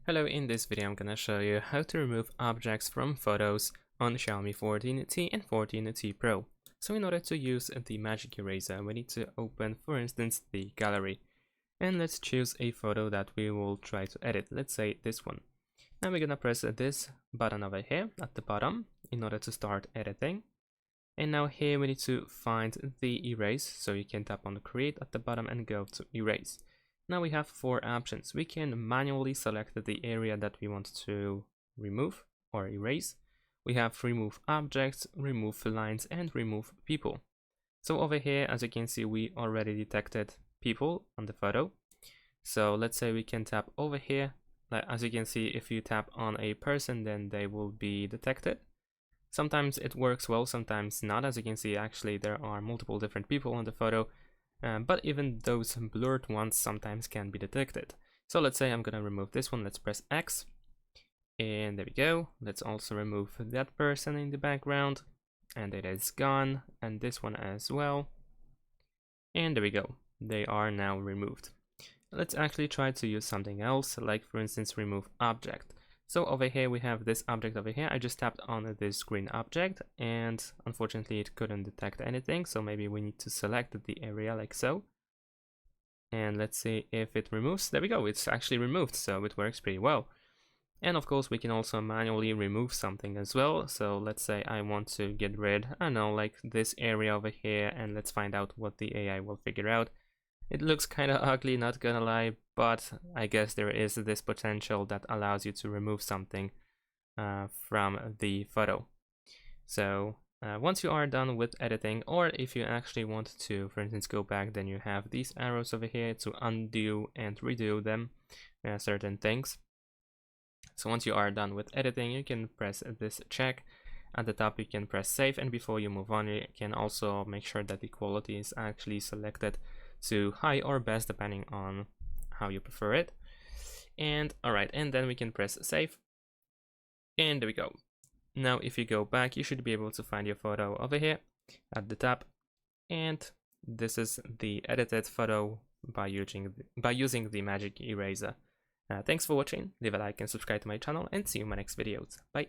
Hello, in this video I'm gonna show you how to remove objects from photos on Xiaomi 14T and 14T Pro. So in order to use the magic eraser, we need to open, for instance, the gallery. And let's choose a photo that we will try to edit. Let's say this one. Now we're gonna press this button over here at the bottom in order to start editing. And now here we need to find the erase, so you can tap on create at the bottom and go to erase. Now we have four options. We can manually select the area that we want to remove or erase. We have remove objects, remove lines, and remove people. So over here, as you can see, we already detected people on the photo. So let's say we can tap over here. As you can see, if you tap on a person, then they will be detected. Sometimes it works well, sometimes not. As you can see, actually there are multiple different people in the photo, but even those blurred ones sometimes can be detected. So let's say I'm gonna remove this one. Let's press X, and there we go. Let's also remove that person in the background, and it is gone, and this one as well, and there we go. They are now removed. Let's actually try to use something else, like for instance remove object. So over here we have this object over here. I just tapped on this green object and unfortunately it couldn't detect anything, so maybe we need to select the area like so. And let's see if it removes. There we go, it's actually removed, so it works pretty well. And of course we can also manually remove something as well. So let's say I want to get rid, I don't know, like this area over here, and let's find out what the AI will figure out. It looks kind of ugly, not gonna lie, but I guess there is this potential that allows you to remove something from the photo. So once you are done with editing, or if you actually want to, for instance, go back, then you have these arrows over here to undo and redo them, certain things. So once you are done with editing, you can press this check. At the top you can press save, and before you move on, you can also make sure that the quality is actually selected to high or best depending on how you prefer it. And alright, and then we can press save, and there we go. Now if you go back, you should be able to find your photo over here at the top, and this is the edited photo by using the magic eraser. Thanks for watching, leave a like and subscribe to my channel, and see you in my next videos. Bye.